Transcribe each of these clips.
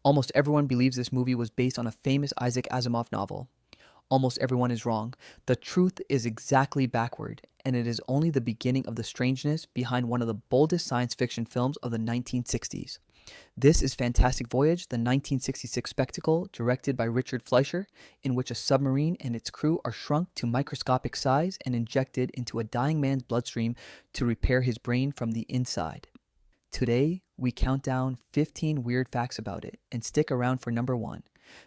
Almost everyone believes this movie was based on a famous Isaac Asimov novel. Almost everyone is wrong. The truth is exactly backward, and it is only the beginning of the strangeness behind one of the boldest science fiction films of the 1960s. This is Fantastic Voyage, the 1966 spectacle directed by Richard Fleischer, in which a submarine and its crew are shrunk to microscopic size and injected into a dying man's bloodstream to repair his brain from the inside. Today, we count down 15 weird facts about it, and stick around for number 1,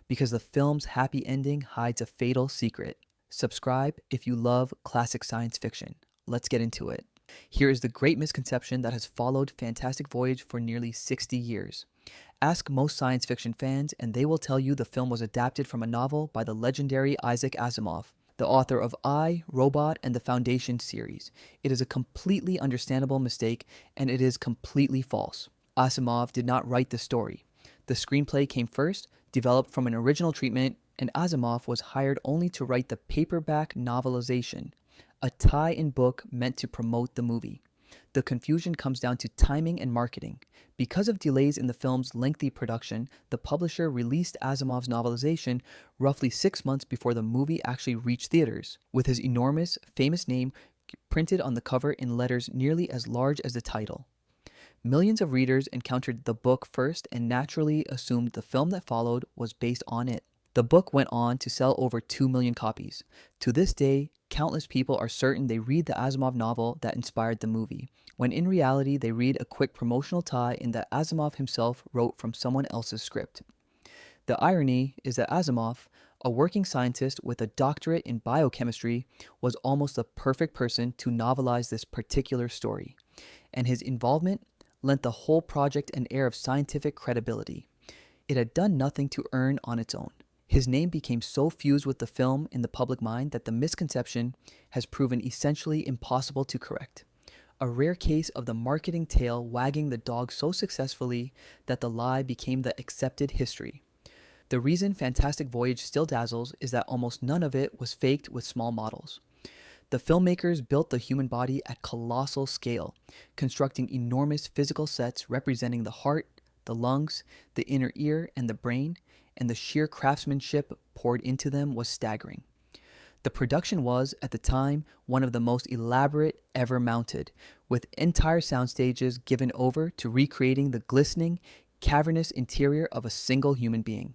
because the film's happy ending hides a fatal secret. Subscribe if you love classic science fiction. Let's get into it. Here is the great misconception that has followed Fantastic Voyage for nearly 60 years. Ask most science fiction fans, and they will tell you the film was adapted from a novel by the legendary Isaac Asimov, the author of I, Robot, and the Foundation series. It is a completely understandable mistake, and it is completely false. Asimov did not write the story. The screenplay came first, developed from an original treatment, and Asimov was hired only to write the paperback novelization, a tie-in book meant to promote the movie. The confusion comes down to timing and marketing. Because of delays in the film's lengthy production, the publisher released Asimov's novelization roughly 6 months before the movie actually reached theaters, with his enormous, famous name printed on the cover in letters nearly as large as the title. Millions of readers encountered the book first and naturally assumed the film that followed was based on it. The book went on to sell over 2 million copies. To this day, countless people are certain they read the Asimov novel that inspired the movie, when in reality they read a quick promotional tie-in that Asimov himself wrote from someone else's script. The irony is that Asimov, a working scientist with a doctorate in biochemistry, was almost the perfect person to novelize this particular story, and his involvement lent the whole project an air of scientific credibility. It had done nothing to earn on its own. His name became so fused with the film in the public mind that the misconception has proven essentially impossible to correct. A rare case of the marketing tail wagging the dog so successfully that the lie became the accepted history. The reason Fantastic Voyage still dazzles is that almost none of it was faked with small models. The filmmakers built the human body at colossal scale, constructing enormous physical sets representing the heart, the lungs, the inner ear, and the brain, and the sheer craftsmanship poured into them was staggering. The production was, at the time, one of the most elaborate ever mounted, with entire sound stages given over to recreating the glistening, cavernous interior of a single human being.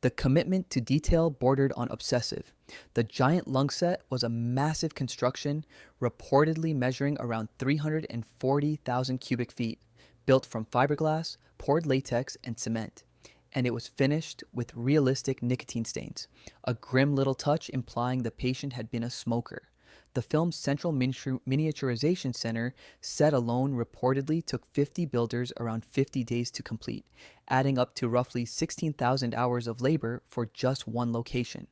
The commitment to detail bordered on obsessive. The giant lung set was a massive construction, reportedly measuring around 340,000 cubic feet, built from fiberglass, poured latex, and cement. And it was finished with realistic nicotine stains, a grim little touch implying the patient had been a smoker. The film's central miniaturization center set alone reportedly took 50 builders around 50 days to complete, adding up to roughly 16,000 hours of labor for just one location.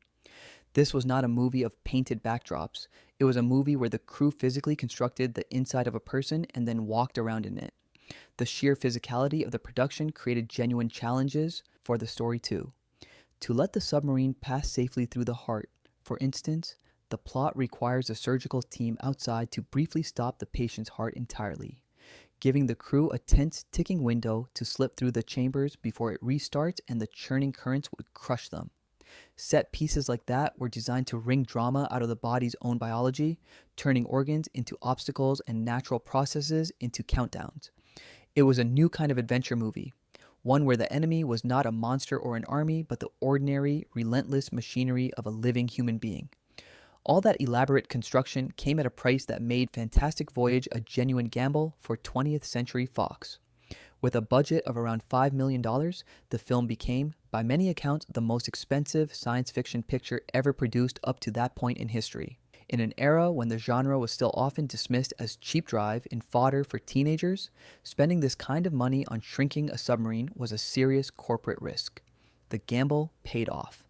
This was not a movie of painted backdrops. It was a movie where the crew physically constructed the inside of a person and then walked around in it. The sheer physicality of the production created genuine challenges for the story too. To let the submarine pass safely through the heart, for instance, the plot requires a surgical team outside to briefly stop the patient's heart entirely, giving the crew a tense, ticking window to slip through the chambers before it restarts and the churning currents would crush them. Set pieces like that were designed to wring drama out of the body's own biology, turning organs into obstacles and natural processes into countdowns. It was a new kind of adventure movie, one where the enemy was not a monster or an army, but the ordinary, relentless machinery of a living human being. All that elaborate construction came at a price that made Fantastic Voyage a genuine gamble for 20th Century Fox. With a budget of around $5 million, the film became, by many accounts, the most expensive science fiction picture ever produced up to that point in history. In an era when the genre was still often dismissed as cheap drive and fodder for teenagers, spending this kind of money on shrinking a submarine was a serious corporate risk. The gamble paid off.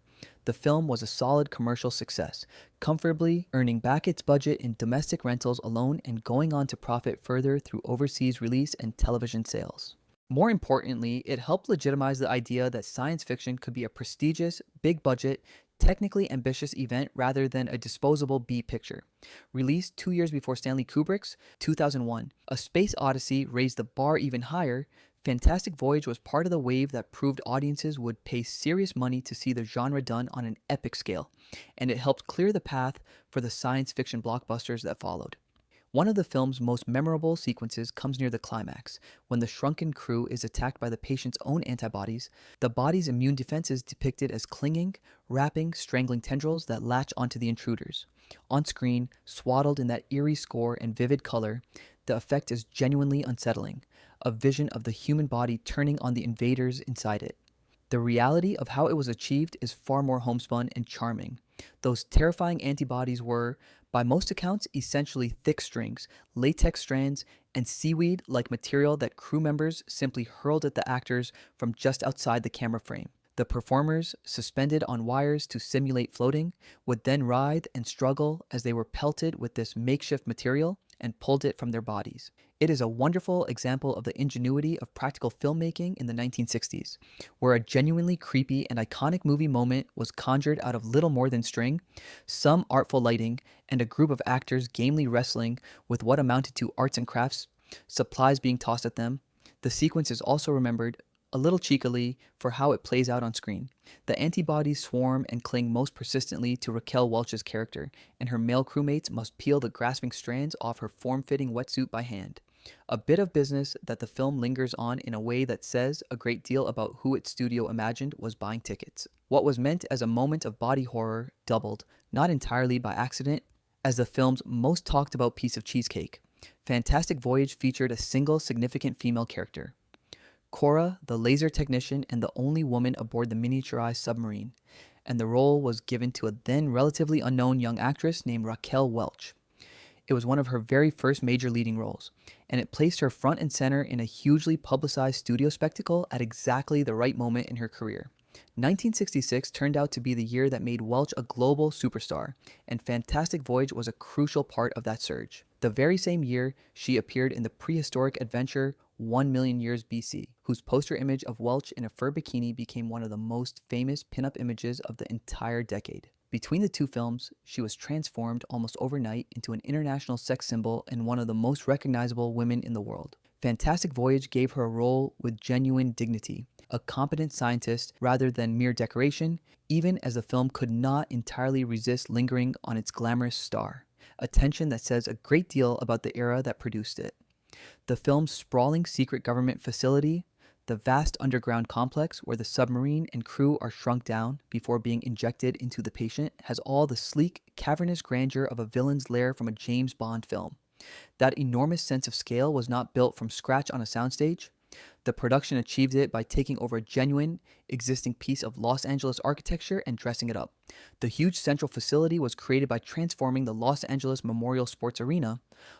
The film was a solid commercial success, comfortably earning back its budget in domestic rentals alone and going on to profit further through overseas release and television sales. More importantly, it helped legitimize the idea that science fiction could be a prestigious, big-budget, technically ambitious event rather than a disposable B picture. Released 2 years before Stanley Kubrick's 2001, A Space Odyssey raised the bar even higher, Fantastic Voyage was part of the wave that proved audiences would pay serious money to see the genre done on an epic scale, and it helped clear the path for the science fiction blockbusters that followed. One of the film's most memorable sequences comes near the climax, when the shrunken crew is attacked by the patient's own antibodies, the body's immune defenses depicted as clinging, wrapping, strangling tendrils that latch onto the intruders. On screen, swaddled in that eerie score and vivid color, the effect is genuinely unsettling, a vision of the human body turning on the invaders inside it. The reality of how it was achieved is far more homespun and charming. Those terrifying antibodies were, by most accounts, essentially thick strings, latex strands, and seaweed like material that crew members simply hurled at the actors from just outside the camera frame. The performers, suspended on wires to simulate floating, would then writhe and struggle as they were pelted with this makeshift material and pulled it from their bodies. It is a wonderful example of the ingenuity of practical filmmaking in the 1960s, where a genuinely creepy and iconic movie moment was conjured out of little more than string, some artful lighting, and a group of actors gamely wrestling with what amounted to arts and crafts, supplies being tossed at them. The sequence is also remembered, a little cheekily, for how it plays out on screen. The antibodies swarm and cling most persistently to Raquel Welch's character, and her male crewmates must peel the grasping strands off her form-fitting wetsuit by hand. A bit of business that the film lingers on in a way that says a great deal about who its studio imagined was buying tickets. What was meant as a moment of body horror doubled, not entirely by accident, as the film's most talked about piece of cheesecake. Fantastic Voyage featured a single significant female character, Cora, the laser technician and the only woman aboard the miniaturized submarine, and the role was given to a then relatively unknown young actress named Raquel Welch. It was one of her very first major leading roles, and it placed her front and center in a hugely publicized studio spectacle at exactly the right moment in her career. 1966 turned out to be the year that made Welch a global superstar, and Fantastic Voyage was a crucial part of that surge. The very same year, she appeared in the prehistoric adventure 1 Million Years BC, whose poster image of Welch in a fur bikini became one of the most famous pinup images of the entire decade. Between the two films, she was transformed almost overnight into an international sex symbol and one of the most recognizable women in the world. Fantastic Voyage gave her a role with genuine dignity, a competent scientist rather than mere decoration, even as the film could not entirely resist lingering on its glamorous star, a tension that says a great deal about the era that produced it. The film's sprawling secret government facility, the vast underground complex where the submarine and crew are shrunk down before being injected into the patient, has all the sleek, cavernous grandeur of a villain's lair from a James Bond film. That enormous sense of scale was not built from scratch on a soundstage. The production achieved it by taking over a genuine, existing piece of Los Angeles architecture and dressing it up. The huge central facility was created by transforming the Los Angeles Memorial Sports Arena,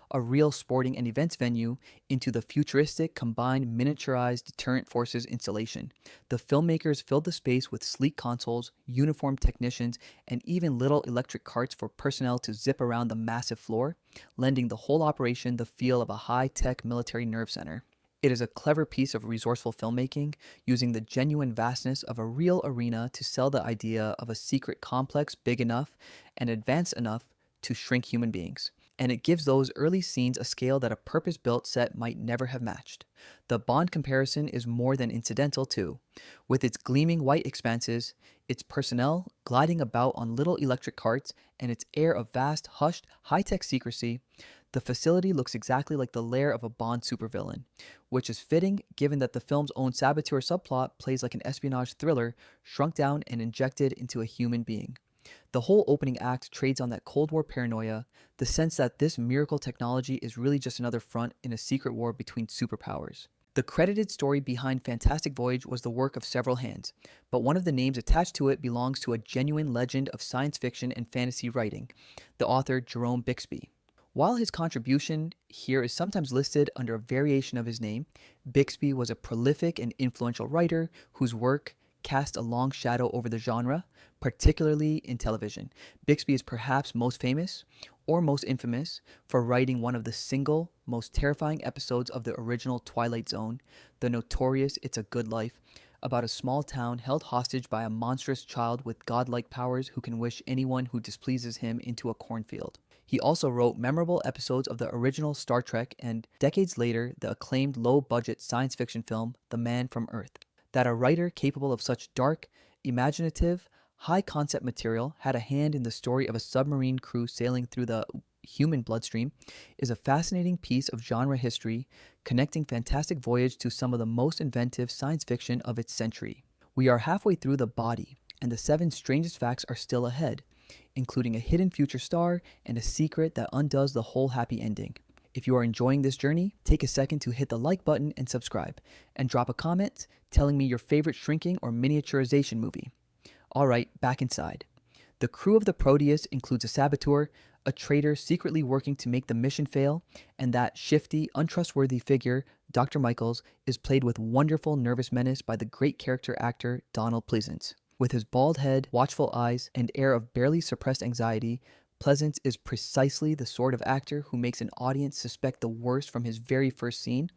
a real sporting and events venue, into the futuristic, combined, miniaturized deterrent forces installation. The filmmakers filled the space with sleek consoles, uniformed technicians, and even little electric carts for personnel to zip around the massive floor, lending the whole operation the feel of a high-tech military nerve center. It is a clever piece of resourceful filmmaking, using the genuine vastness of a real arena to sell the idea of a secret complex big enough and advanced enough to shrink human beings. And it gives those early scenes a scale that a purpose-built set might never have matched. The Bond comparison is more than incidental too. With its gleaming white expanses, its personnel gliding about on little electric carts, and its air of vast, hushed, high-tech secrecy, the facility looks exactly like the lair of a Bond supervillain, which is fitting given that the film's own saboteur subplot plays like an espionage thriller shrunk down and injected into a human being. The whole opening act trades on that Cold War paranoia, the sense that this miracle technology is really just another front in a secret war between superpowers. The credited story behind Fantastic Voyage was the work of several hands, but one of the names attached to it belongs to a genuine legend of science fiction and fantasy writing, the author Jerome Bixby. While his contribution here is sometimes listed under a variation of his name, Bixby was a prolific and influential writer whose work cast a long shadow over the genre, particularly in television. Bixby is perhaps most famous, or most infamous, for writing one of the single most terrifying episodes of the original Twilight Zone, the notorious It's a Good Life, about a small town held hostage by a monstrous child with godlike powers who can wish anyone who displeases him into a cornfield. He also wrote memorable episodes of the original Star Trek and, decades later, the acclaimed low-budget science fiction film The Man from Earth. That a writer capable of such dark, imaginative, high-concept material had a hand in the story of a submarine crew sailing through the human bloodstream is a fascinating piece of genre history, connecting Fantastic Voyage to some of the most inventive science fiction of its century. We are halfway through The Body, and the 7 strangest facts are still ahead, including a hidden future star and a secret that undoes the whole happy ending. If you are enjoying this journey, take a second to hit the like button and subscribe, and drop a comment telling me your favorite shrinking or miniaturization movie. Alright, back inside. The crew of the Proteus includes a saboteur, a traitor secretly working to make the mission fail, and that shifty, untrustworthy figure, Dr. Michaels, is played with wonderful nervous menace by the great character actor Donald Pleasence. With his bald head, watchful eyes, and air of barely suppressed anxiety, Pleasence is precisely the sort of actor who makes an audience suspect the worst from his very first scene,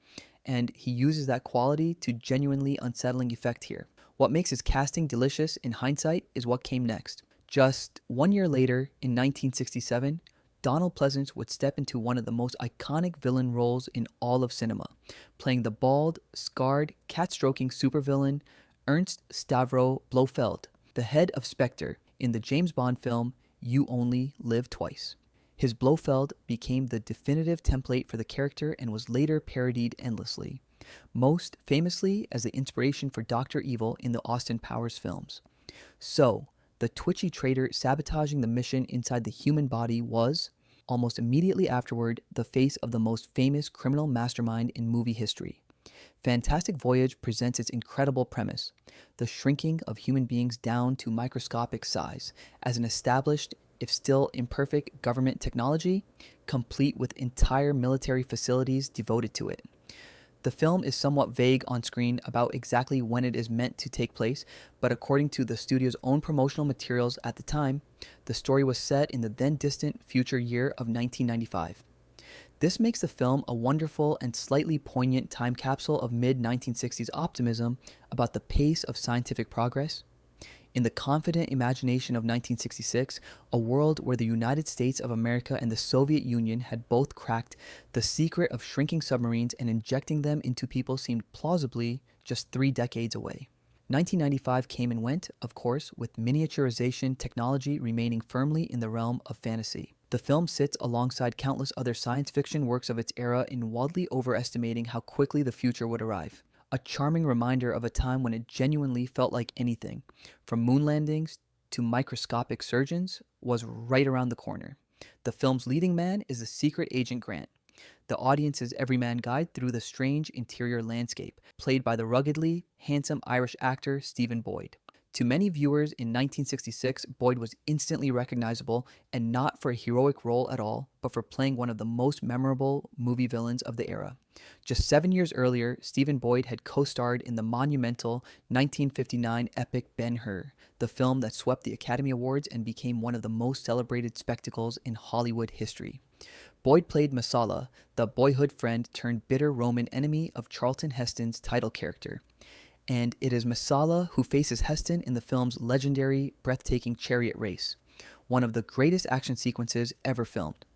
and he uses that quality to genuinely unsettling effect here. What makes his casting delicious in hindsight is what came next. Just 1 year later, in 1967, Donald Pleasence would step into one of the most iconic villain roles in all of cinema, playing the bald, scarred, cat-stroking supervillain Ernst Stavro Blofeld, the head of Spectre, in the James Bond film You Only Live Twice. His Blofeld became the definitive template for the character and was later parodied endlessly, most famously as the inspiration for Dr. Evil in the Austin Powers films. So, the twitchy traitor sabotaging the mission inside the human body was, almost immediately afterward, the face of the most famous criminal mastermind in movie history. Fantastic Voyage presents its incredible premise, the shrinking of human beings down to microscopic size, as an established, if still imperfect, government technology, complete with entire military facilities devoted to it. The film is somewhat vague on screen about exactly when it is meant to take place, but according to the studio's own promotional materials at the time, the story was set in the then distant future year of 1995. This makes the film a wonderful and slightly poignant time capsule of mid-1960s optimism about the pace of scientific progress. In the confident imagination of 1966, a world where the United States of America and the Soviet Union had both cracked the secret of shrinking submarines and injecting them into people seemed plausibly just 3 decades away. 1995 came and went, of course, with miniaturization technology remaining firmly in the realm of fantasy. The film sits alongside countless other science fiction works of its era in wildly overestimating how quickly the future would arrive. A charming reminder of a time when it genuinely felt like anything, from moon landings to microscopic surgeons, was right around the corner. The film's leading man is the secret agent Grant, the audience's everyman guide through the strange interior landscape, played by the ruggedly handsome Irish actor Stephen Boyd. To many viewers in 1966, Boyd was instantly recognizable, and not for a heroic role at all, but for playing one of the most memorable movie villains of the era. Just 7 years earlier, Stephen Boyd had co-starred in the monumental 1959 epic Ben-Hur, the film that swept the Academy Awards and became one of the most celebrated spectacles in Hollywood history. Boyd played Messala, the boyhood friend turned bitter Roman enemy of Charlton Heston's title character. And it is Messala who faces Heston in the film's legendary, breathtaking chariot race, one of the greatest action sequences ever filmed.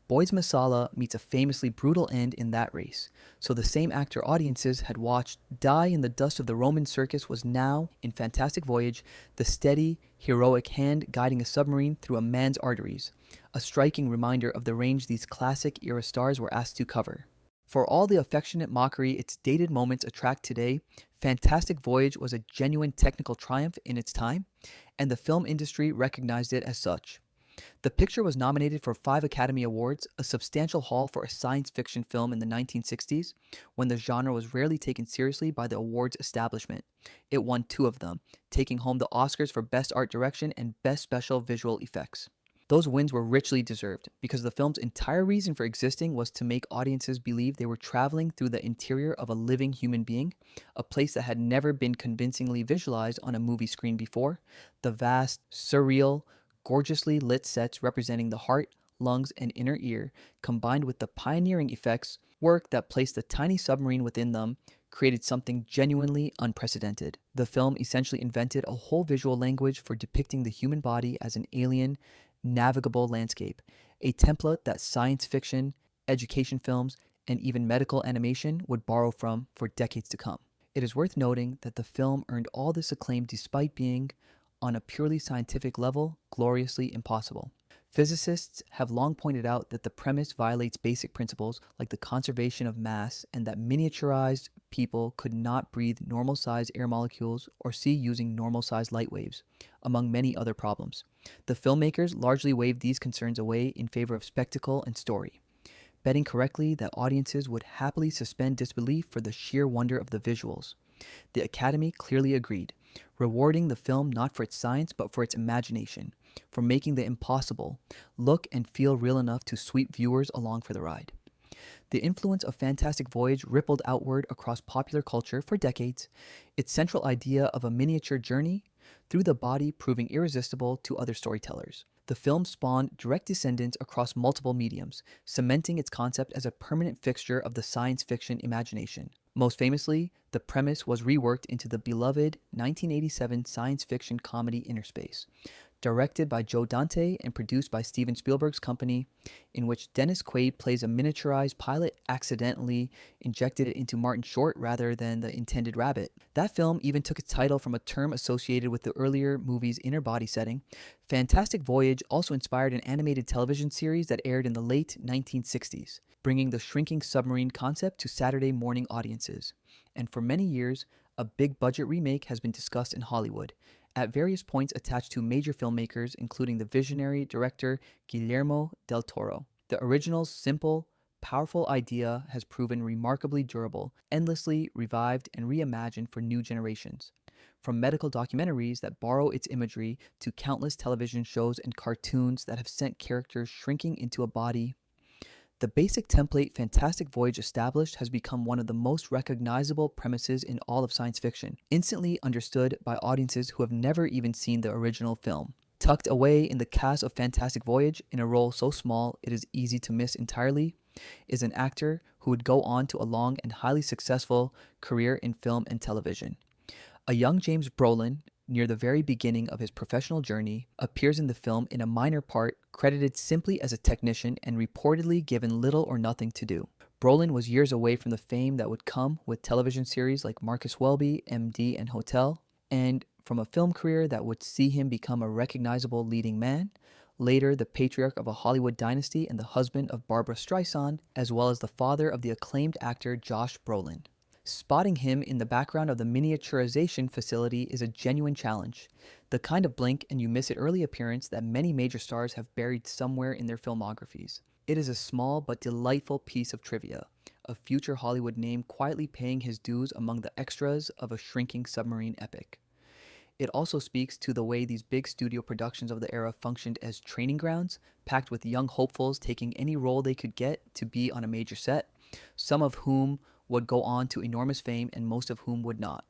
Boyd's Messala meets a famously brutal end in that race, so the same actor audiences had watched die in the dust of the Roman circus was now, in Fantastic Voyage, the steady, heroic hand guiding a submarine through a man's arteries, a striking reminder of the range these classic era stars were asked to cover. For all the affectionate mockery its dated moments attract today, Fantastic Voyage was a genuine technical triumph in its time, and the film industry recognized it as such. The picture was nominated for 5 Academy Awards, a substantial haul for a science fiction film in the 1960s, when the genre was rarely taken seriously by the awards establishment. It won 2 of them, taking home the Oscars for Best Art Direction and Best Special Visual Effects. Those wins were richly deserved, because the film's entire reason for existing was to make audiences believe they were traveling through the interior of a living human being, a place that had never been convincingly visualized on a movie screen before. The vast, surreal, gorgeously lit sets representing the heart, lungs, and inner ear, combined with the pioneering effects, work that placed the tiny submarine within them, created something genuinely unprecedented. The film essentially invented a whole visual language for depicting the human body as an alien, navigable landscape, a template that science fiction, education films, and even medical animation would borrow from for decades to come. It is worth noting that the film earned all this acclaim despite being, on a purely scientific level, gloriously impossible. Physicists have long pointed out that the premise violates basic principles like the conservation of mass and that miniaturized people could not breathe normal sized air molecules or see using normal sized light waves, among many other problems. The filmmakers largely waved these concerns away in favor of spectacle and story, betting correctly that audiences would happily suspend disbelief for the sheer wonder of the visuals. The Academy clearly agreed, rewarding the film not for its science but for its imagination, for making the impossible look and feel real enough to sweep viewers along for the ride. The influence of Fantastic Voyage rippled outward across popular culture for decades, its central idea of a miniature journey through the body proving irresistible to other storytellers. The film spawned direct descendants across multiple mediums, cementing its concept as a permanent fixture of the science fiction imagination. Most famously, the premise was reworked into the beloved 1987 science fiction comedy Inner Space, directed by Joe Dante and produced by Steven Spielberg's company, in which Dennis Quaid plays a miniaturized pilot accidentally injected into Martin Short rather than the intended rabbit. That film even took its title from a term associated with the earlier movie's inner body setting. Fantastic Voyage also inspired an animated television series that aired in the late 1960s, bringing the shrinking submarine concept to Saturday morning audiences. And for many years, a big budget remake has been discussed in Hollywood, at various points attached to major filmmakers, including the visionary director Guillermo del Toro. The original's simple, powerful idea has proven remarkably durable, endlessly revived and reimagined for new generations. From medical documentaries that borrow its imagery to countless television shows and cartoons that have sent characters shrinking into a body, the basic template Fantastic Voyage established has become one of the most recognizable premises in all of science fiction, instantly understood by audiences who have never even seen the original film. Tucked away in the cast of Fantastic Voyage, in a role so small it is easy to miss entirely, is an actor who would go on to a long and highly successful career in film and television. A young James Brolin, near the very beginning of his professional journey, appears in the film in a minor part, credited simply as a technician and reportedly given little or nothing to do. Brolin was years away from the fame that would come with television series like Marcus Welby, MD, and Hotel, and from a film career that would see him become a recognizable leading man, later the patriarch of a Hollywood dynasty and the husband of Barbra Streisand, as well as the father of the acclaimed actor Josh Brolin. Spotting him in the background of the miniaturization facility is a genuine challenge, the kind of blink and you miss it early appearance that many major stars have buried somewhere in their filmographies. It is a small but delightful piece of trivia, a future Hollywood name quietly paying his dues among the extras of a shrinking submarine epic. It also speaks to the way these big studio productions of the era functioned as training grounds, packed with young hopefuls taking any role they could get to be on a major set, some of whom would go on to enormous fame and most of whom would not.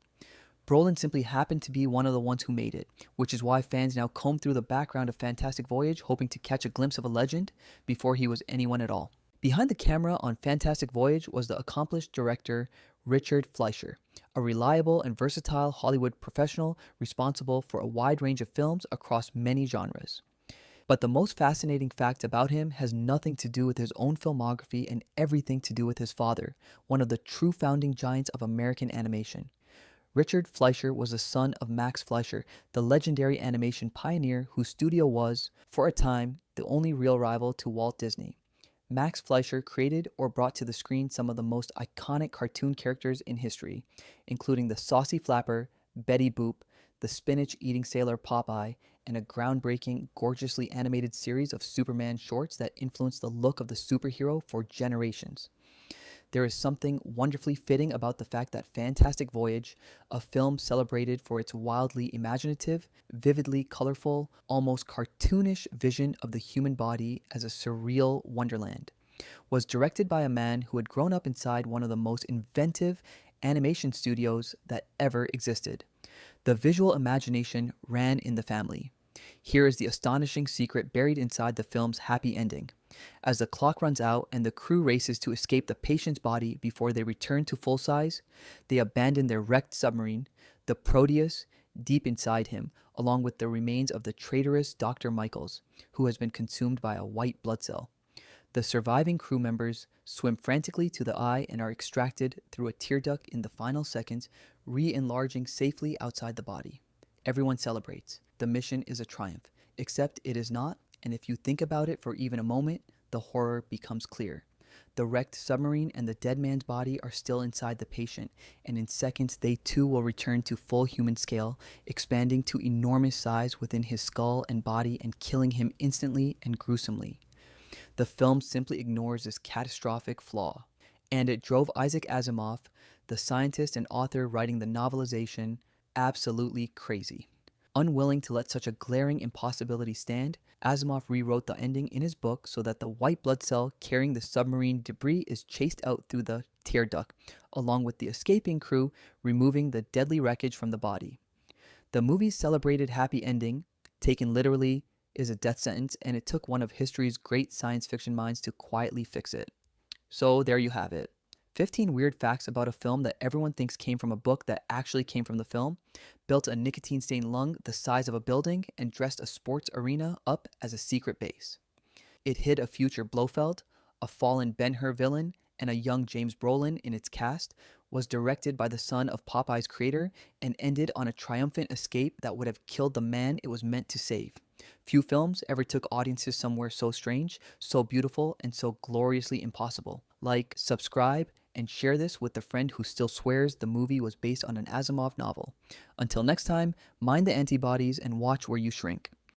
Brolin simply happened to be one of the ones who made it, which is why fans now comb through the background of Fantastic Voyage hoping to catch a glimpse of a legend before he was anyone at all. Behind the camera on Fantastic Voyage was the accomplished director Richard Fleischer, a reliable and versatile Hollywood professional responsible for a wide range of films across many genres. But the most fascinating fact about him has nothing to do with his own filmography and everything to do with his father, one of the true founding giants of American animation. Richard Fleischer was the son of Max Fleischer, the legendary animation pioneer whose studio was, for a time, the only real rival to Walt Disney. Max Fleischer created or brought to the screen some of the most iconic cartoon characters in history, including the Saucy Flapper, Betty Boop, the spinach-eating sailor Popeye, and a groundbreaking, gorgeously animated series of Superman shorts that influenced the look of the superhero for generations. There is something wonderfully fitting about the fact that Fantastic Voyage, a film celebrated for its wildly imaginative, vividly colorful, almost cartoonish vision of the human body as a surreal wonderland, was directed by a man who had grown up inside one of the most inventive animation studios that ever existed. The visual imagination ran in the family. Here is the astonishing secret buried inside the film's happy ending. As the clock runs out and the crew races to escape the patient's body before they return to full size, they abandon their wrecked submarine, the Proteus, deep inside him, along with the remains of the traitorous Dr. Michaels, who has been consumed by a white blood cell. The surviving crew members swim frantically to the eye and are extracted through a tear duct in the final seconds, re-enlarging safely outside the body. Everyone celebrates. The mission is a triumph, except it is not, and if you think about it for even a moment, the horror becomes clear. The wrecked submarine and the dead man's body are still inside the patient, and in seconds they too will return to full human scale, expanding to enormous size within his skull and body and killing him instantly and gruesomely. The film simply ignores this catastrophic flaw, and it drove Isaac Asimov, the scientist and author writing the novelization, absolutely crazy. Unwilling to let such a glaring impossibility stand, Asimov rewrote the ending in his book so that the white blood cell carrying the submarine debris is chased out through the tear duct, along with the escaping crew removing the deadly wreckage from the body. The movie's celebrated happy ending, taken literally, is a death sentence, and it took one of history's great science fiction minds to quietly fix it. So there you have it. 15 weird facts about a film that everyone thinks came from a book that actually came from the film, built a nicotine-stained lung the size of a building, and dressed a sports arena up as a secret base. It hid a future Blofeld, a fallen Ben-Hur villain, and a young James Brolin in its cast, was directed by the son of Popeye's creator, and ended on a triumphant escape that would have killed the man it was meant to save. Few films ever took audiences somewhere so strange, so beautiful, and so gloriously impossible. Like, subscribe, and share this with the friend who still swears the movie was based on an Asimov novel. Until next time, mind the antibodies and watch where you shrink.